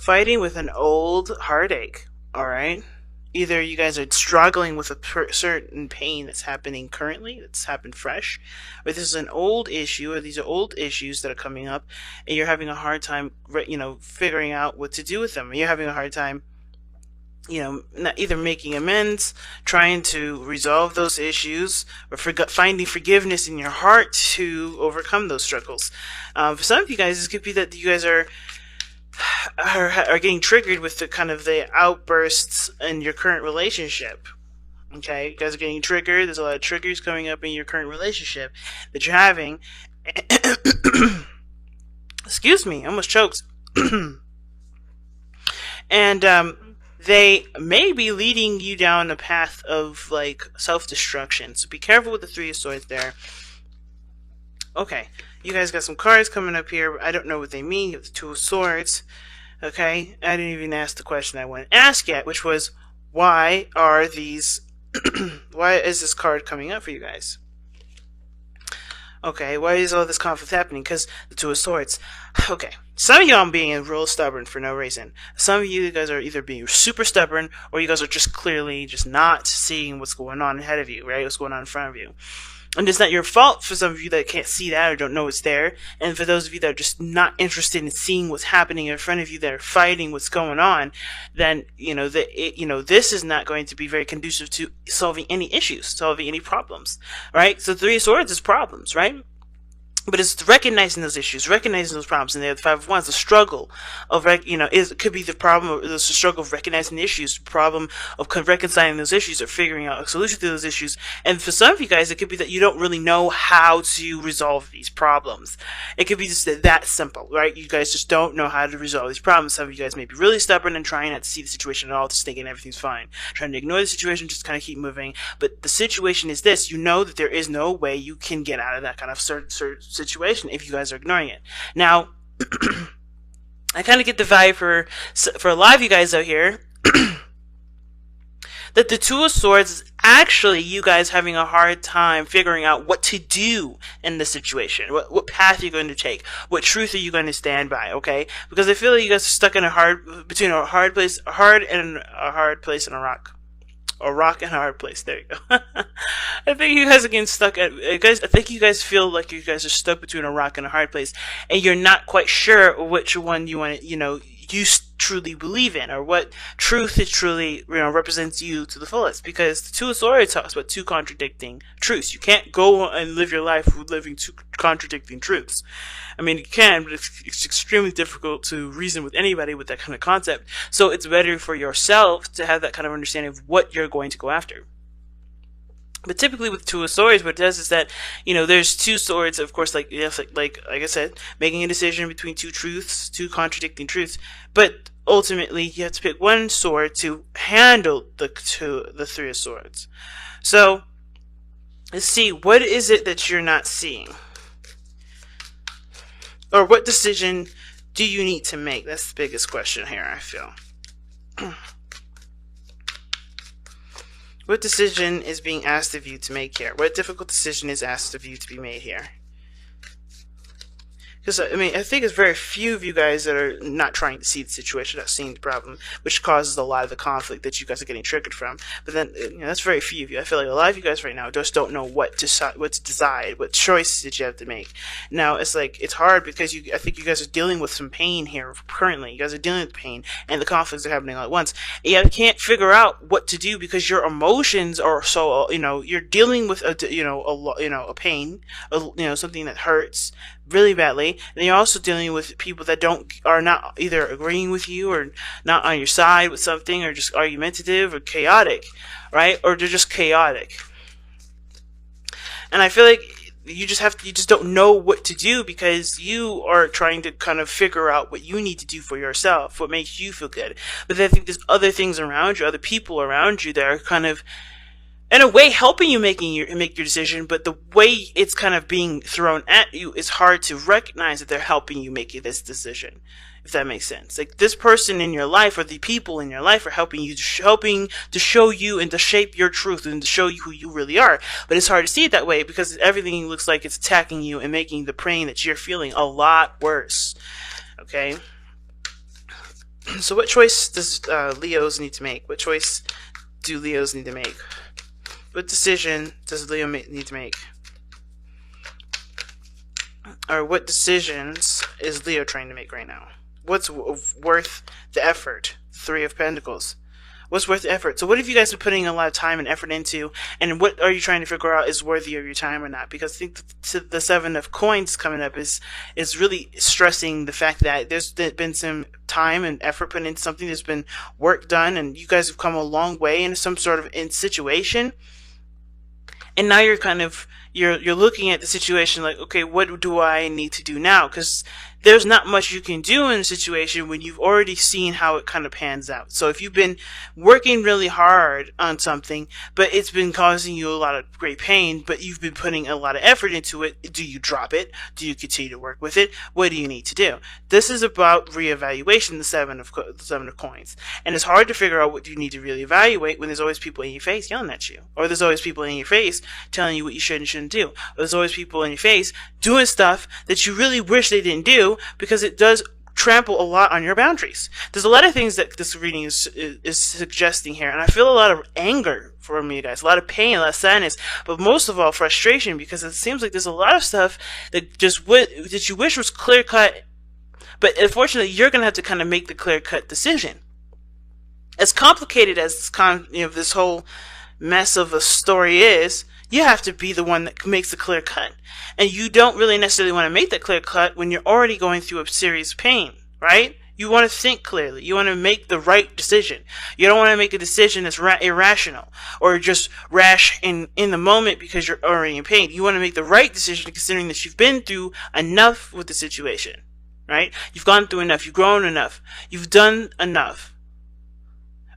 fighting with an old heartache, all right? Either you guys are struggling with a certain pain that's happening currently, that's happened fresh, or this is an old issue, or these are old issues that are coming up, and you're having a hard time, figuring out what to do with them. You're having a hard time, not either making amends, trying to resolve those issues, or finding forgiveness in your heart to overcome those struggles. For some of you guys, this could be that you guys are getting triggered with the outbursts in your current relationship. Okay, you guys are getting triggered. There's a lot of triggers coming up in your current relationship that you're having. Excuse me, I almost choked. And they may be leading you down a path of self-destruction. So be careful with the Three of Swords there. Okay, you guys got some cards coming up here. I don't know what they mean. You have the Two of Swords. Okay, I didn't even ask the question I wanted to ask yet, which was, why are these... why is this card coming up for you guys? Okay, why is all this conflict happening? Because the Two of Swords. Okay, some of y'all are being real stubborn for no reason. Some of you guys are either being super stubborn, or you guys are just clearly just not seeing what's going on ahead of you, right? What's going on in front of you. And it's not your fault for some of you that can't see that or don't know it's there. And for those of you that are just not interested in seeing what's happening in front of you, that are fighting what's going on, then this is not going to be very conducive to solving any issues, solving any problems, right? So Three of Swords is problems, right? But it's recognizing those issues, recognizing those problems, and the Five of Wands, the struggle of, it could be the problem, the struggle of recognizing the issues, the problem of reconciling those issues, or figuring out a solution to those issues. And for some of you guys, it could be that you don't really know how to resolve these problems. It could be just that simple, right? You guys just don't know how to resolve these problems. Some of you guys may be really stubborn and trying not to see the situation at all, just thinking everything's fine, trying to ignore the situation, just kind of keep moving. But the situation is this: you know that there is no way you can get out of that kind of situation if you guys are ignoring it. Now, I kind of get the vibe for a lot of you guys out here that the Two of Swords is actually you guys having a hard time figuring out what to do in this situation, what path you're going to take, what truth are you going to stand by, okay? Because I feel like you guys are stuck in between a hard place and a rock. A rock and a hard place. There you go. I think you guys are getting stuck I think you guys feel like you guys are stuck between a rock and a hard place, and you're not quite sure which one you want to, you truly believe in, or what truth is truly, represents you to the fullest. Because the Two of Swords talks about two contradicting truths. You can't go and live your life with living two contradicting truths. I mean, you can, but it's extremely difficult to reason with anybody with that kind of concept. So it's better for yourself to have that kind of understanding of what you're going to go after. But typically with Two of Swords, what it does is that, there's two swords, of course, like I said, making a decision between two truths, two contradicting truths. But ultimately, you have to pick one sword to handle the Three of Swords. So, let's see, what is it that you're not seeing? Or what decision do you need to make? That's the biggest question here, I feel. What decision is being asked of you to make here? What difficult decision is asked of you to be made here? Because, I think it's very few of you guys that are not trying to see the situation, not seeing the problem, which causes a lot of the conflict that you guys are getting triggered from. But then, that's very few of you. I feel like a lot of you guys right now just don't know what to decide, what choices that you have to make. Now, it's hard because I think you guys are dealing with some pain here currently. You guys are dealing with pain, and the conflicts are happening all at once. And you can't figure out what to do because your emotions are so, you're dealing with a pain, something that hurts really badly, and you're also dealing with people that are not either agreeing with you, or not on your side with something, or just argumentative or chaotic, right? Or they're just chaotic. And I feel like you just don't know what to do because you are trying to kind of figure out what you need to do for yourself, what makes you feel good. But I think there's other things around you, other people around you that are kind of, in a way, helping you make your decision, but the way it's kind of being thrown at you is hard to recognize that they're helping you make this decision, if that makes sense. Like, this person in your life, or the people in your life, are helping to show you and to shape your truth and to show you who you really are. But it's hard to see it that way because everything looks like it's attacking you and making the pain that you're feeling a lot worse. Okay? So what choice does Leo's need to make? What choice do Leos need to make? What decision does Leo need to make? Or what decisions is Leo trying to make right now? What's worth the effort? Three of Pentacles. What's worth the effort? So what have you guys been putting a lot of time and effort into, and what are you trying to figure out is worthy of your time or not? Because I think the Seven of Coins coming up is really stressing the fact that there's been some time and effort put into something, there's been work done, and you guys have come a long way in some sort of situation, and now you're kind of you're looking at the situation like, okay, what do I need to do now? Because there's not much you can do in a situation when you've already seen how it kind of pans out. So if you've been working really hard on something, but it's been causing you a lot of great pain, but you've been putting a lot of effort into it, do you drop it? Do you continue to work with it? What do you need to do? This is about reevaluation, the Seven of Coins. And it's hard to figure out what you need to really evaluate when there's always people in your face yelling at you. Or there's always people in your face telling you what you should and shouldn't do. Or there's always people in your face doing stuff that you really wish they didn't do, because it does trample a lot on your boundaries. There's a lot of things that this reading is suggesting here, and I feel a lot of anger from you guys, a lot of pain, a lot of sadness, but most of all frustration, because it seems like there's a lot of stuff that that you wish was clear cut, but unfortunately you're gonna have to kind of make the clear cut decision. As complicated as this whole mess of a story is, you have to be the one that makes the clear cut. And you don't really necessarily want to make that clear cut when you're already going through a serious pain, right? You want to think clearly. You want to make the right decision. You don't want to make a decision that's irrational or just rash in the moment because you're already in pain. You want to make the right decision considering that you've been through enough with the situation, right? You've gone through enough. You've grown enough. You've done enough.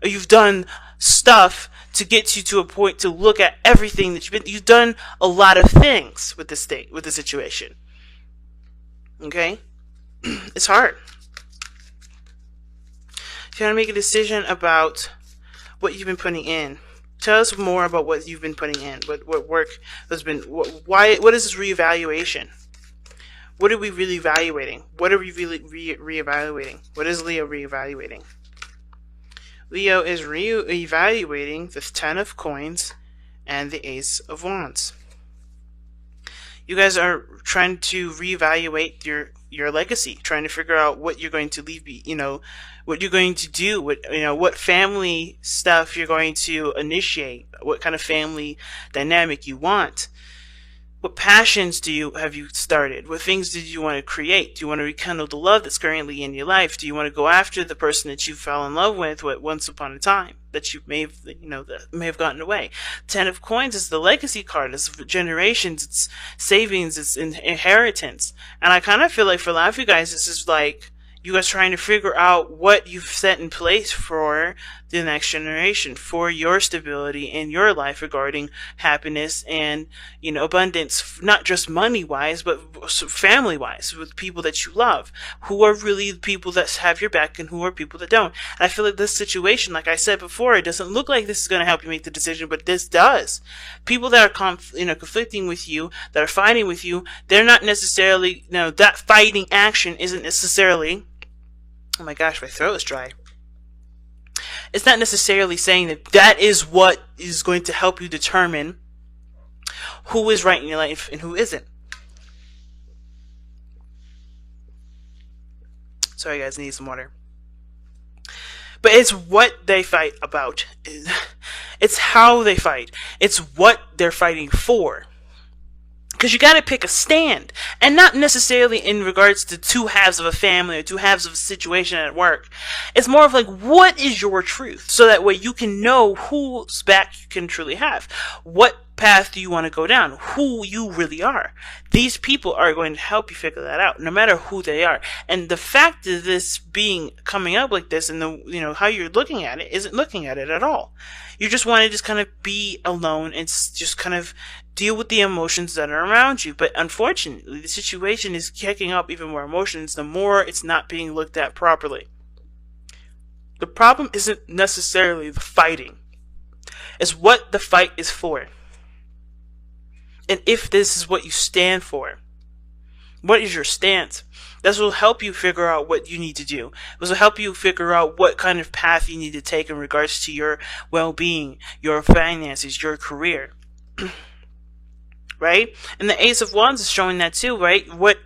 Or you've done stuff to get you to a point to look at everything that you've done a lot of things with this thing, with the situation. Okay? It's hard. If you want to make a decision about what you've been putting in, tell us more about what you've been putting in. What work has been, what is this reevaluation? What are we really evaluating? What are we really reevaluating? What is Leo reevaluating? Leo is re-evaluating the Ten of Coins and the Ace of Wands. You guys are trying to reevaluate your legacy, trying to figure out what you're going to leave, what you're going to do, what family stuff you're going to initiate, what kind of family dynamic you want. What passions have you started? What things did you want to create? Do you want to rekindle the love that's currently in your life? Do you want to go after the person that you fell in love with once upon a time that you may have, that may have gotten away? Ten of Coins is the legacy card. It's generations. It's savings. It's inheritance. And I kind of feel like for a lot of you guys, this is like you guys trying to figure out what you've set in place for the next generation, for your stability in your life regarding happiness and, abundance, not just money-wise, but family-wise, with people that you love, who are really the people that have your back and who are people that don't. And I feel like this situation, like I said before, it doesn't look like this is going to help you make the decision, but this does. People that are conflicting with you, that are fighting with you, they're not necessarily, that fighting action isn't necessarily, oh my gosh, my throat is dry. It's not necessarily saying that is what is going to help you determine who is right in your life and who isn't. Sorry guys, I need some water. But it's what they fight about. It's how they fight. It's what they're fighting for. Because you got to pick a stand, and not necessarily in regards to two halves of a family or two halves of a situation at work. It's more of like, what is your truth? So that way you can know whose back you can truly have. What path do you want to go down? Who you really are. These people are going to help you figure that out, no matter who they are. And the fact of this coming up like this, and how you're looking at it, isn't looking at it at all. You just want to just kind of be alone and just kind of deal with the emotions that are around you. But unfortunately, the situation is kicking up even more emotions the more it's not being looked at properly. The problem isn't necessarily the fighting. It's what the fight is for. And if this is what you stand for. What is your stance? This will help you figure out what you need to do. This will help you figure out what kind of path you need to take in regards to your well-being, your finances, your career. Right? And the Ace of Wands is showing that too, right? What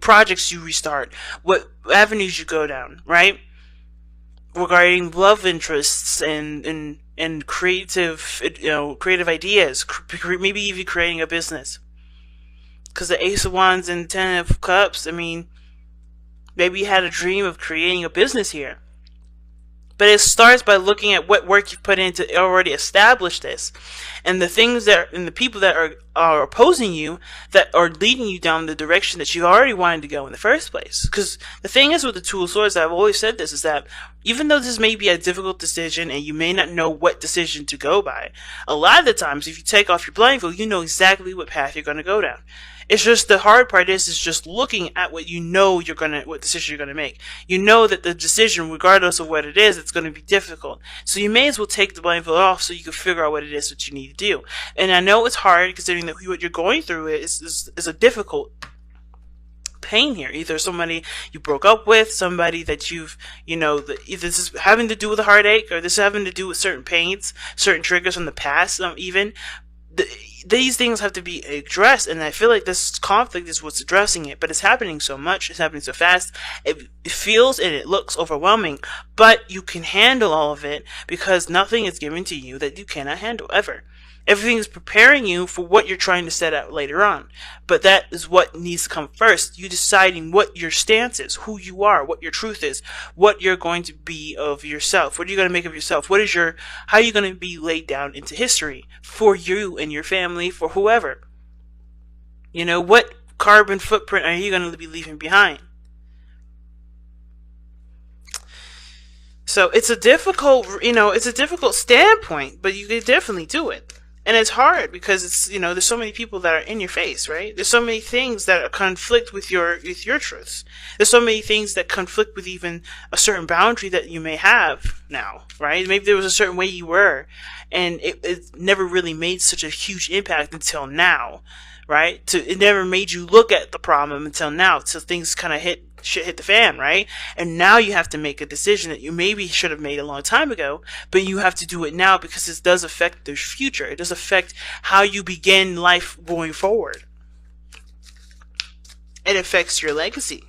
projects you restart, what avenues you go down, right? Regarding love interests and creative, creative ideas, maybe even creating a business. Because the Ace of Wands and Ten of Cups, I mean, maybe you had a dream of creating a business here. But it starts by looking at what work you've put in to already establish this. And the things and the people that are opposing you, that are leading you down the direction that you already wanted to go in the first place. Because the thing is with the Two of Swords, I've always said this, is that even though this may be a difficult decision and you may not know what decision to go by, a lot of the times if you take off your blindfold, you know exactly what path you're going to go down. It's just the hard part is just looking at what you know what decision you're gonna make. You know that the decision, regardless of what it is, it's gonna be difficult. So you may as well take the blindfold off so you can figure out what it is that you need to do. And I know it's hard considering that what you're going through is a difficult pain here. Either somebody you broke up with, somebody that either this is having to do with a heartache, or this is having to do with certain pains, certain triggers from the past, even. These things have to be addressed, and I feel like this conflict is what's addressing it, but it's happening so much, it's happening so fast, it feels and it looks overwhelming, but you can handle all of it because nothing is given to you that you cannot handle, ever. Everything is preparing you for what you're trying to set out later on. But that is what needs to come first. You deciding what your stance is, who you are, what your truth is, what you're going to be of yourself. What are you going to make of yourself? How are you going to be laid down into history for you and your family, for whoever? What carbon footprint are you going to be leaving behind? So it's a difficult standpoint, but you can definitely do it. And it's hard because there's so many people that are in your face, right? There's so many things that conflict with your truths. There's so many things that conflict with even a certain boundary that you may have now, right? Maybe there was a certain way you were, and it never really made such a huge impact until now, right? It never made you look at the problem until now, till things kind of hit the fan, right? And now you have to make a decision that you maybe should have made a long time ago, but you have to do it now because it does affect the future. It does affect how you begin life going forward. It affects your legacy.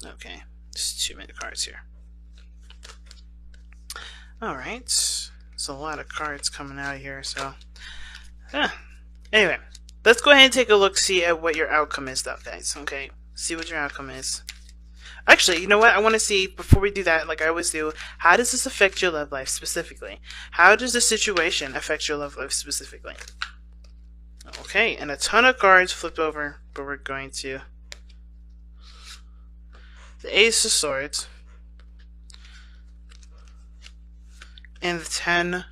Okay, just too many cards here. Alright, there's a lot of cards coming out here, so anyway, let's go ahead and take a look, see at what your outcome is, though, guys. Okay, see what your outcome is. Actually, you know what? I want to see, before we do that, like I always do, how does this affect your love life specifically? How does this situation affect your love life specifically? Okay, and a ton of cards flipped over, but we're going to... the Ace of Swords. And the Ten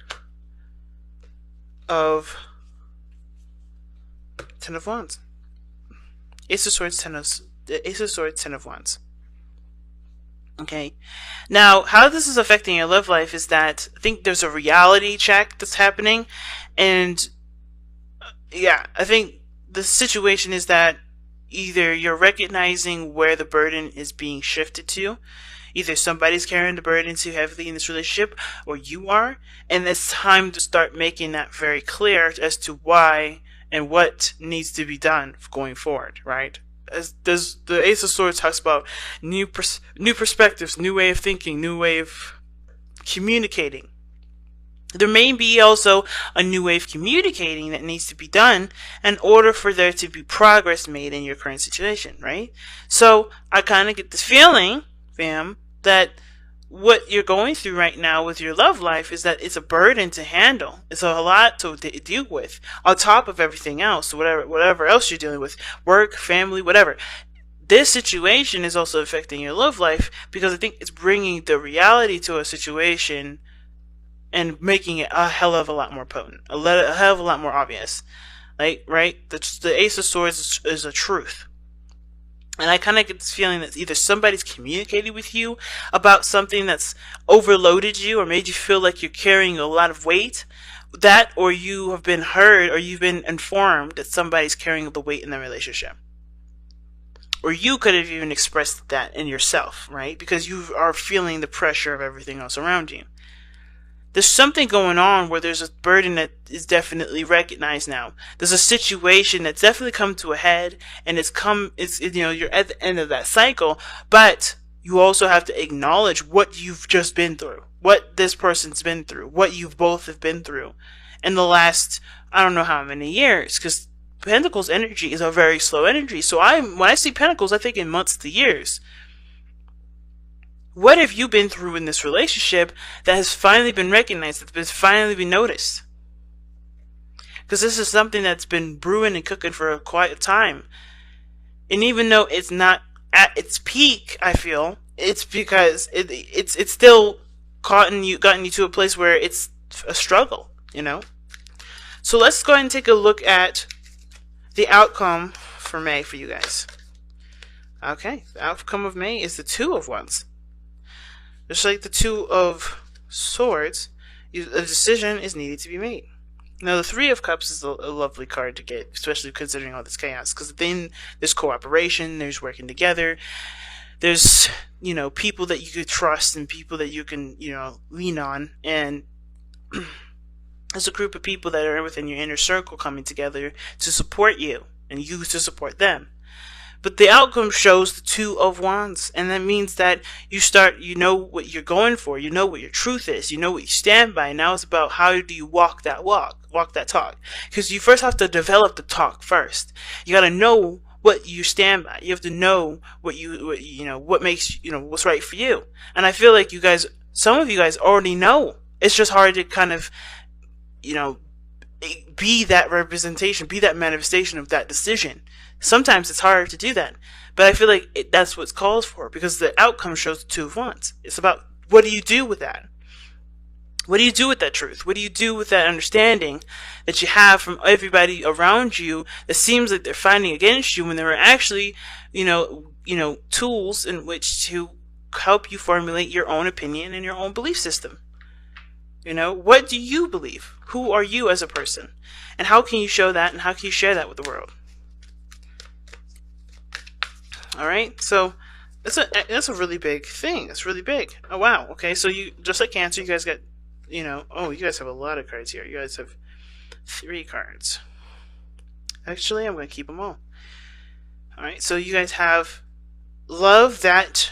of Wands. Ace of Swords, Ten of Wands. Okay. Now, how this is affecting your love life is that I think there's a reality check that's happening, and yeah, I think the situation is that either you're recognizing where the burden is being shifted to. Either somebody's carrying the burden too heavily in this relationship, or you are, and it's time to start making that very clear as to why and what needs to be done going forward, right? As the Ace of Swords talks about new perspectives, new way of thinking, new way of communicating. There may be also a new way of communicating that needs to be done in order for there to be progress made in your current situation, right? So I kind of get this feeling, fam, that what you're going through right now with your love life is that it's a burden to handle. It's a lot to deal with on top of everything else, whatever else you're dealing with, work, family, whatever. This situation is also affecting your love life because I think it's bringing the reality to a situation and making it a hell of a lot more potent, a hell of a lot more obvious. Like, right? The Ace of Swords is a truth. And I kind of get this feeling that either somebody's communicated with you about something that's overloaded you or made you feel like you're carrying a lot of weight, That, or you have been heard, or you've been informed that somebody's carrying the weight in the relationship. Or you could have even expressed that in yourself, right? Because you are feeling the pressure of everything else around you. There's something going on where there's a burden that is definitely recognized now. There's a situation that's definitely come to a head, and you're at the end of that cycle, but you also have to acknowledge what you've just been through, what this person's been through, what you've both have been through in the last, I don't know how many years, because Pentacles energy is a very slow energy. So when I see Pentacles, I think in months to years. What have you been through in this relationship that has finally been recognized, that's finally been noticed? Because this is something that's been brewing and cooking for quite a time. And even though it's not at its peak, I feel, it's because it's still gotten you to a place where it's a struggle, So let's go ahead and take a look at the outcome for May for you guys. Okay, the outcome of May is the Two of Wands. Just like the Two of Swords, a decision is needed to be made. Now, the Three of Cups is a lovely card to get, especially considering all this chaos, because then there's cooperation, there's working together, there's, people that you could trust and people that you can, lean on, and there's a group of people that are within your inner circle coming together to support you, and you to support them. But the outcome shows the Two of Wands, and that means that you know what you're going for, you know what your truth is, you know what you stand by. Now it's about how do you walk that talk. Because you first have to develop the talk first. You gotta know what you stand by. You have to know what makes, what's right for you. And I feel like some of you guys already know. It's just hard to kind of, be that representation, be that manifestation of that decision. Sometimes it's hard to do that, but I feel like that's what's called for, because the outcome shows the Two of Wands. It's about, what do you do with that? What do you do with that truth? What do you do with that understanding that you have from everybody around you that seems like they're fighting against you when there are actually, tools in which to help you formulate your own opinion and your own belief system? What do you believe? Who are you as a person? And how can you show that, and how can you share that with the world? Alright, so that's a really big thing. It's really big. Oh, wow. Okay, so you, just like Cancer, you guys got, you guys have a lot of cards here. You guys have 3 cards. Actually, I'm going to keep them all. Alright, so you guys have love that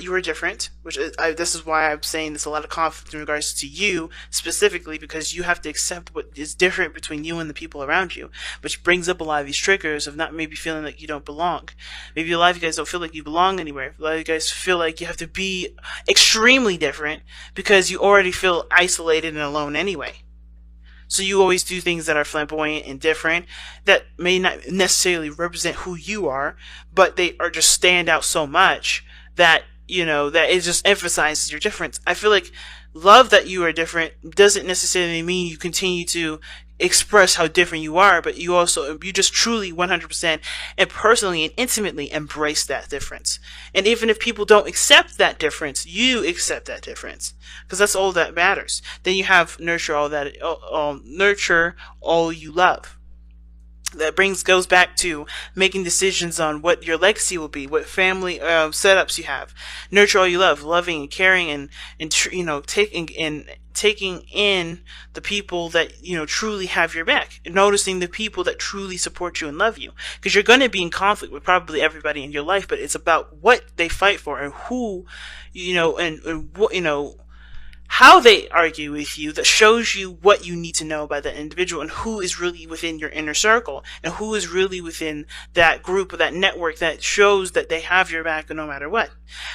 you are different, which this is why I'm saying there's a lot of conflict in regards to you specifically, because you have to accept what is different between you and the people around you, which brings up a lot of these triggers of not maybe feeling like you don't belong. Maybe a lot of you guys don't feel like you belong anywhere. A lot of you guys feel like you have to be extremely different because you already feel isolated and alone anyway. So you always do things that are flamboyant and different, that may not necessarily represent who you are, but they are just stand out so much that, that it just emphasizes your difference. I feel like love that you are different doesn't necessarily mean you continue to express how different you are, but you just truly 100% and personally and intimately embrace that difference. And even if people don't accept that difference, you accept that difference, because that's all that matters. Then you have nurture all you love. That goes back to making decisions on what your legacy will be, what family setups you have. Nurture all you love, loving and caring, and taking in the people that truly have your back, and noticing the people that truly support you and love you. Because you're going to be in conflict with probably everybody in your life, but it's about what they fight for and who, and what how they argue with you, that shows you what you need to know about that individual, and who is really within your inner circle, and who is really within that group or that network that shows that they have your back no matter what.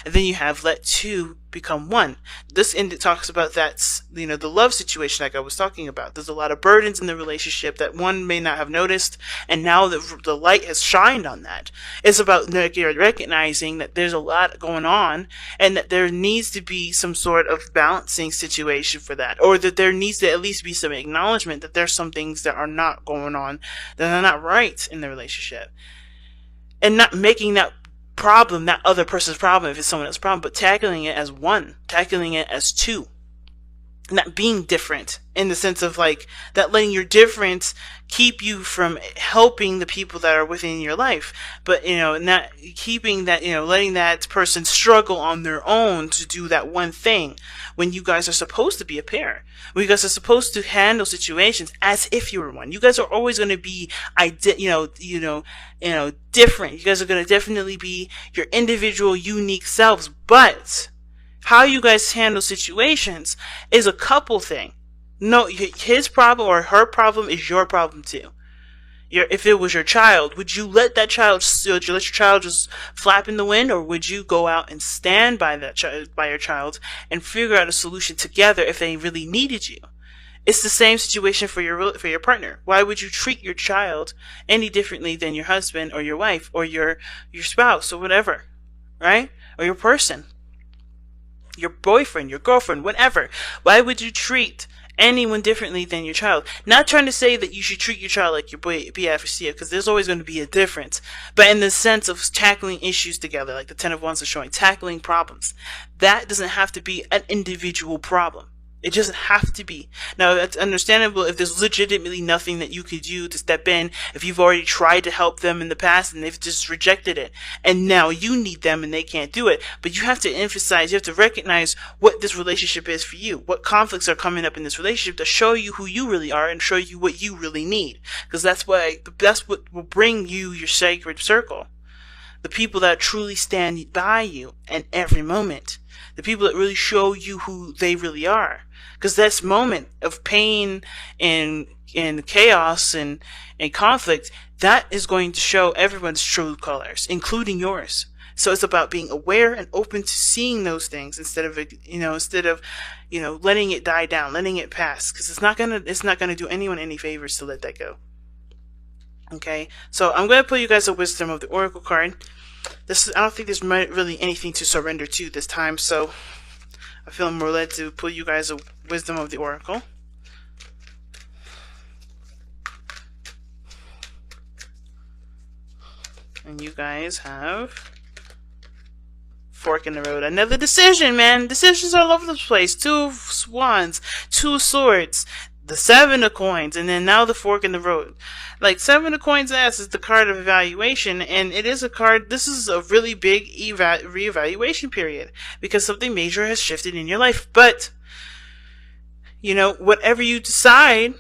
And then you have let two become one. This talks about that, the love situation like I was talking about. There's a lot of burdens in the relationship that one may not have noticed, and now the light has shined on that. It's about recognizing that there's a lot going on, and that there needs to be some sort of balancing situation for that, or that there needs to at least be some acknowledgement that there's some things that are not going on, that are not right in the relationship, and not making that problem that other person's problem if it's someone else's problem, but tackling it as one, tackling it as two. not being different, in the sense of like that letting your difference keep you from helping the people that are within your life, but not keeping that, letting that person struggle on their own to do that one thing, when you guys are supposed to be a pair, when you guys are supposed to handle situations as if you were one. You guys are always going to be different. You guys are going to definitely be your individual unique selves, but how you guys handle situations is a couple thing. No, his problem or her problem is your problem too. If it was your child, would you let that child, would you let your child just flap in the wind, or would you go out and stand by that by your child, and figure out a solution together if they really needed you? It's the same situation for your partner. Why would you treat your child any differently than your husband or your wife or your spouse or whatever, right? Or your person, your boyfriend, your girlfriend, whatever. Why would you treat anyone differently than your child? Not trying to say that you should treat your child like your BF or CF, because there's always going to be a difference. But in the sense of tackling issues together, like the 10 of Wands is showing, tackling problems, that doesn't have to be an individual problem. It doesn't have to be. Now, it's understandable if there's legitimately nothing that you could do to step in, if you've already tried to help them in the past and they've just rejected it, and now you need them and they can't do it. But you have to emphasize, you have to recognize what this relationship is for you, what conflicts are coming up in this relationship to show you who you really are and show you what you really need. Because that's what will bring you your sacred circle. The people that truly stand by you in every moment. The people that really show you who they really are. Because this moment of pain and chaos and conflict, that is going to show everyone's true colors, including yours. So it's about being aware and open to seeing those things instead of letting it die down, letting it pass. Because it's not gonna do anyone any favors to let that go. Okay, so I'm going to pull you guys a Wisdom of the Oracle card. I don't think there's really anything to surrender to this time, so I feel more led to pull you guys a Wisdom of the Oracle. And you guys have Fork in the Road. Another decision, man. Decisions all over the place. 2 of Wands, 2 of Swords, the 7 of Coins, and then now the Fork in the Road. Like, 7 of Coins ass is the card of evaluation, and it is a card, this is a really big reevaluation period, because something major has shifted in your life. But, whatever you decide,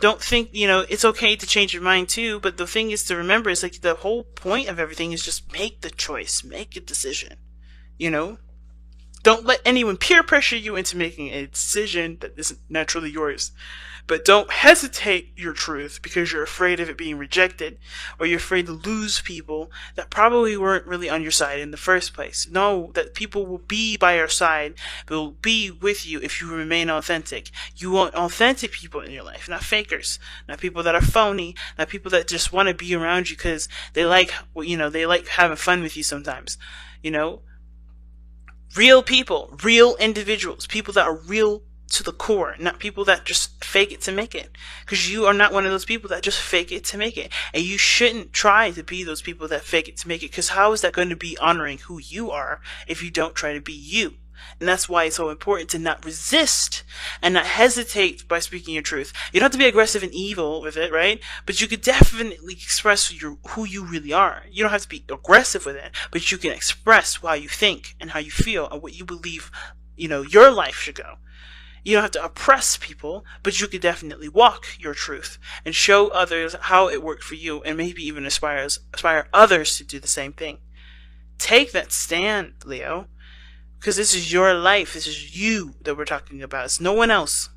don't think, it's okay to change your mind too, but the thing is to remember is like the whole point of everything is just make the choice, make a decision, Don't let anyone peer pressure you into making a decision that isn't naturally yours. But don't hesitate your truth because you're afraid of it being rejected, or you're afraid to lose people that probably weren't really on your side in the first place. Know that people will be by your side, will be with you if you remain authentic. You want authentic people in your life, not fakers, not people that are phony, not people that just want to be around you because they like, they like having fun with you sometimes, Real people, real individuals, people that are real to the core, not people that just fake it to make it. Because you are not one of those people that just fake it to make it. And you shouldn't try to be those people that fake it to make it, because how is that going to be honoring who you are if you don't try to be you? And that's why it's so important to not resist and not hesitate by speaking your truth. You don't have to be aggressive and evil with it, right? But you could definitely express who you really are. You don't have to be aggressive with it, but you can express how you think and how you feel and what you believe, your life should go. You don't have to oppress people, but you could definitely walk your truth and show others how it worked for you, and maybe even inspire others to do the same thing. Take that stand, Leo. Because this is your life. This is you that we're talking about. It's no one else.